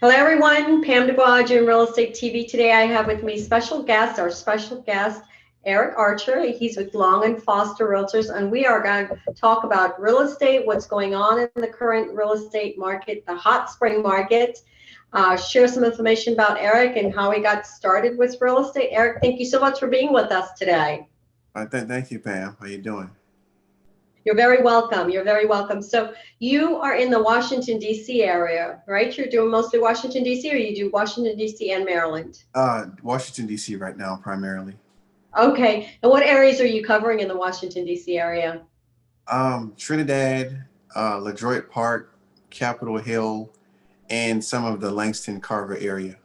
Hello, everyone. Pam DuBois in Real Estate TV. Today, I have with me our special guest, Eric Archer. He's with Long and Foster Realtors, and we are going to talk about real estate, what's going on in the current real estate market, the hot spring market, share some information about Eric and how he got started with real estate. Eric, thank you so much for being with us today. Thank you, Pam. How you doing? You're very welcome. You're very welcome. So you are in the Washington, D.C. area, right? You're doing mostly Washington, D.C., or you do Washington, D.C. and Maryland? Washington, D.C. right now, primarily. Okay. And what areas are you covering in the Washington, D.C. area? Trinidad, LaDroit Park, Capitol Hill, and some of the Langston Carver area.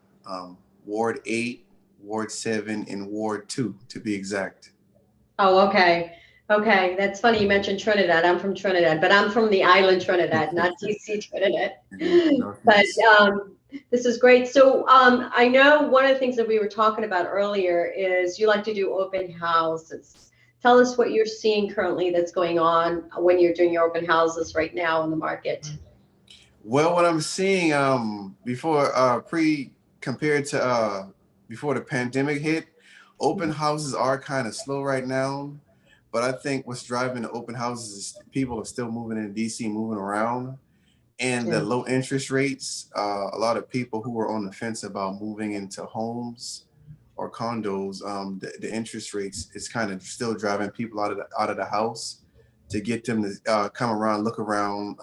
Ward 8, Ward 7, and Ward 2, to be exact. Oh, okay. Okay. That's funny you mentioned Trinidad. I'm from Trinidad, but I'm from the island Trinidad, not D.C. Trinidad. But Northeast. this is great. So I know one of the things that we were talking about earlier is you like to do open houses. Tell us what you're seeing currently that's going on when you're doing your open houses right now in the market. Well, what I'm seeing before compared to before the pandemic hit, open houses are kind of slow right now. But I think what's driving the open houses is people are still moving in DC, moving around, and the Yeah. low interest rates. A lot of people who are on the fence about moving into homes or condos, the interest rates is kind of still driving people out of the house to get them to come around, look around,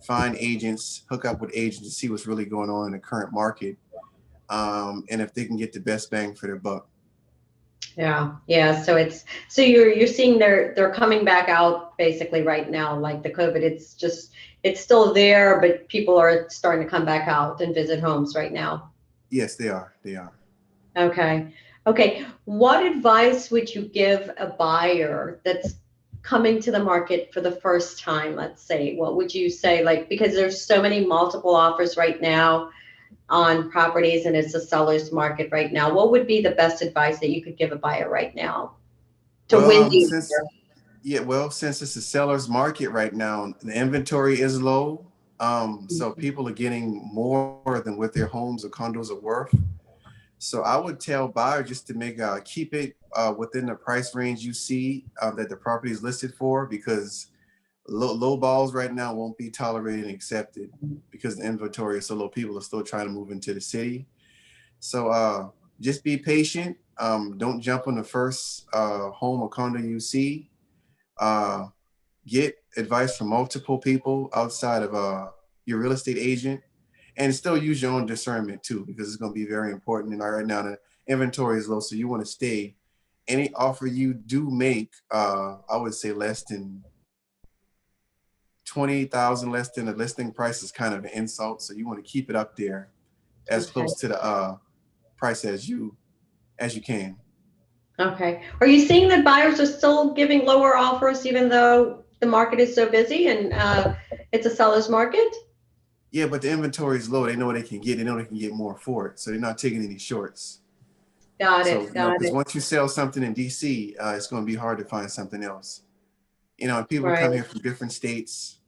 find agents, hook up with agents to see what's really going on in the current market, and if they can get the best bang for their buck. Yeah, yeah. So you're seeing they're coming back out basically right now, like the COVID. It's still there, but people are starting to come back out and visit homes right now. Yes, they are. They are. Okay. Okay. What advice would you give a buyer that's coming to the market for the first time, let's say? What would you say? Like, because there's so many multiple offers right now on properties and it's a seller's market right now. What would be the best advice that you could give a buyer right now to Well, win the since since it's a seller's market right now, the inventory is low. So buyer? people are getting more than what their homes or condos are worth. So I would tell buyers just to make keep it within the price range you see that the property is listed for, because low balls right now won't be tolerated and accepted because the inventory is so low. People are still trying to move into the city. So just be patient. Don't jump on the first home or condo you see. Uh, get advice from multiple people outside of your real estate agent, and still use your own discernment too, because it's going to be very important. And right now the inventory is low, so you want to stay. Any offer you do make, I would say less than 20,000, less than the listing price is kind of an insult. So you want to keep it up there as Okay. close to the price as you can. Okay. Are you seeing that buyers are still giving lower offers even though the market is so busy and it's a seller's market? Yeah, but the inventory is low. They know what they can get. They know they can get more for it, so they're not taking any shorts. Got So it. Got because it. once you sell something in DC, it's going to be hard to find something else. And people Right. come here from different states,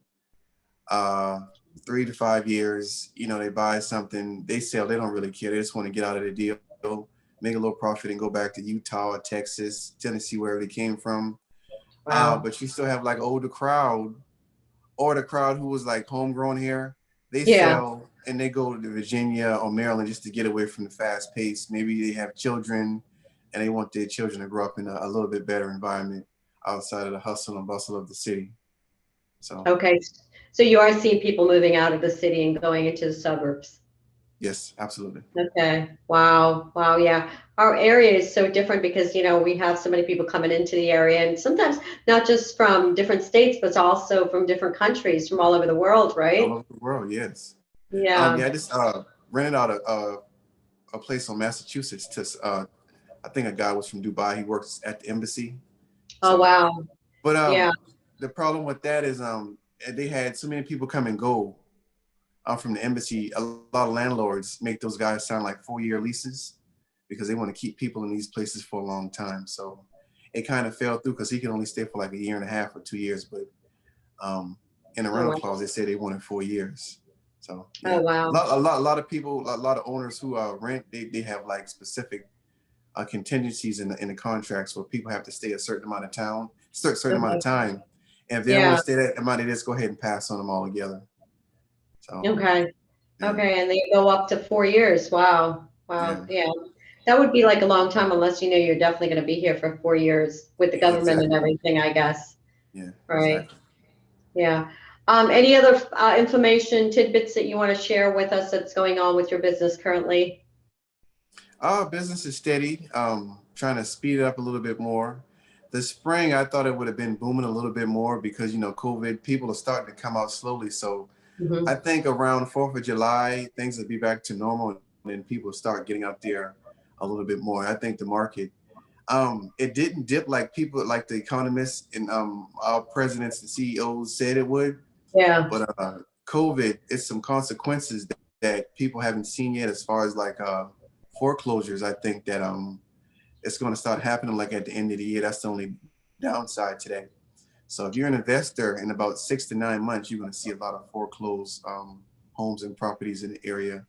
uh, 3 to 5 years. They buy something, they sell. They don't really care. They just want to get out of the deal, make a little profit, and go back to Utah or Texas, Tennessee, wherever they came from. Wow. But you still have like older crowd, or the crowd who was like homegrown here. They Yeah. sell and they go to Virginia or Maryland just to get away from the fast pace. Maybe they have children and they want their children to grow up in a little bit better environment outside of the hustle and bustle of the city. So, Okay. So you are seeing people moving out of the city and going into the suburbs. yes, absolutely. Okay. Wow. Wow. Yeah. Our area is so different because, we have so many people coming into the area and sometimes not just from different states, but also from different countries from all over the world, All right? over the world, yes. Yeah. Yeah, I just rented out a place on Massachusetts to, I think a guy was from Dubai. He works at the embassy. Oh, So, wow. but Yeah. the problem with that is they had so many people come and go from the embassy. A lot of landlords make those guys sign like 4-year leases because they want to keep people in these places for a long time. So it kind of fell through because he could only stay for like a year and a half or 2 years. But um, in the Oh, rental wow. clause, they said they wanted 4 years. So Oh, yeah, wow. a lot of people, a lot of owners who rent, they have like specific contingencies in the contracts where people have to stay a certain amount of town, certain amount of Okay. time, and if they don't want Yeah. to stay that amount, they just go ahead and pass on them all together. So Okay. yeah, Okay. And they go up to 4 years. Wow. Wow. yeah, Yeah. That would be like a long time unless you know you're definitely going to be here for 4 years with the government and exactly, everything, I guess. yeah, Right. exactly. Yeah. Any other information, tidbits that you want to share with us that's going on with your business currently? Our business is steady. Trying to speed it up a little bit more. The spring, I thought it would have been booming a little bit more because COVID, people are starting to come out slowly. So I Hmm. think around 4th of July, things will be back to normal, and then people start getting out there a little bit more. I think the market, it didn't dip like people, like the economists and our presidents and CEOs said it would, Yeah. but COVID, it's some consequences that people haven't seen yet as far as like foreclosures. I think that it's going to start happening like at the end of the year. That's the only downside today. So if you're an investor, in about 6 to 9 months, you're going to see a lot of foreclosed homes and properties in the area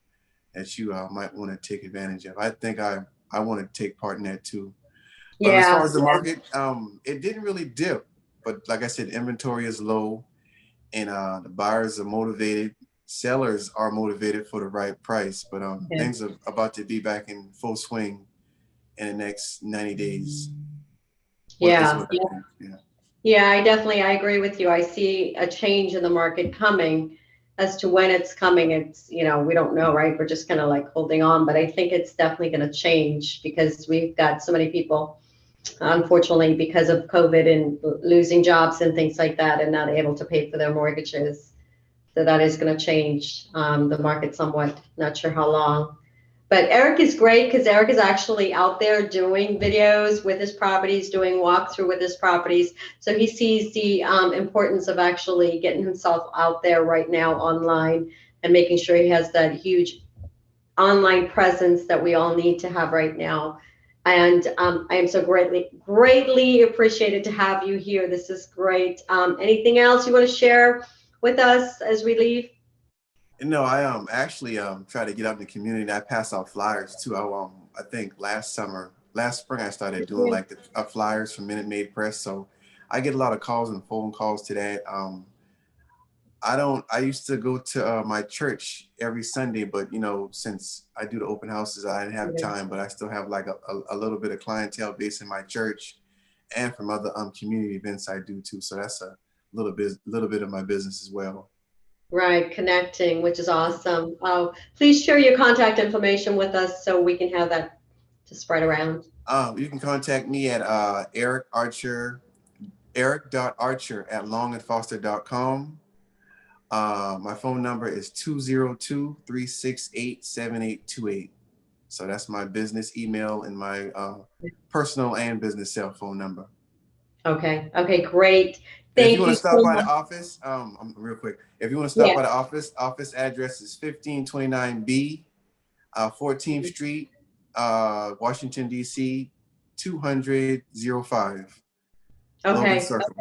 that you might want to take advantage of. I think I want to take part in that too. But as far Yeah. as the market, it didn't really dip. But like I said, inventory is low, and the buyers are motivated. Sellers are motivated for the right price. But Yeah. things are about to be back in full swing in the next 90 days. What is Yeah. what I think. Yeah. Yeah, I agree with you. I see a change in the market coming. As to when it's coming, it's, we don't know, right? We're just kind of like holding on, but I think it's definitely going to change because we've got so many people, unfortunately, because of COVID and losing jobs and things like that and not able to pay for their mortgages. So that is going to change the market somewhat. Not sure how long. But Eric is great because Eric is actually out there doing videos with his properties, doing walkthrough with his properties. So he sees the importance of actually getting himself out there right now online and making sure he has that huge online presence that we all need to have right now. And I am so greatly appreciated to have you here. This is great. Anything else you want to share with us as we leave? No, I actually try to get out in the community. I pass out flyers too. I think last spring, I started doing Yeah. like the flyers from Minute Maid Press. So I get a lot of calls and phone calls to that. I don't. I used to go to my church every Sunday, but since I do the open houses, I didn't have time. But I still have like a little bit of clientele base in my church, and from other community events I do too. So that's a little bit of my business as well. Right, connecting, which is awesome. Oh, please share your contact information with us so we can have that to spread around. You can contact me at Eric Archer, eric.archer@longandfoster.com. My phone number is 202-368-7828. So that's my business email and my personal and business cell phone number. Okay, okay, great. And if you Thank want you to stop so by much. the office, real quick, if you want to stop Yeah, by the office address is 1529B, 14th Street, Washington, D.C., 20005, Logan okay, Circle.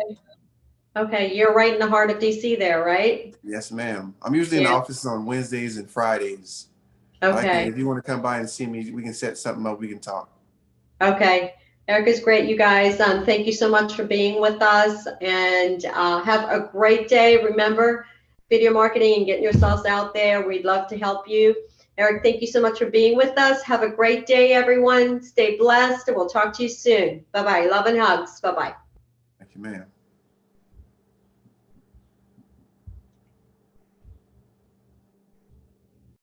okay. You're right in the heart of DC there, right? Yes, ma'am. I'm usually in the Yeah, office on Wednesdays and Fridays. But okay, if you want to come by and see me, we can set something up. We can talk. okay. Erica's great, you guys. Thank you so much for being with us and have a great day. Remember, video marketing and getting yourselves out there. We'd love to help you. Eric, thank you so much for being with us. Have a great day, everyone. Stay blessed, and we'll talk to you soon. Bye-bye. Love and hugs. Bye-bye. Thank you, ma'am.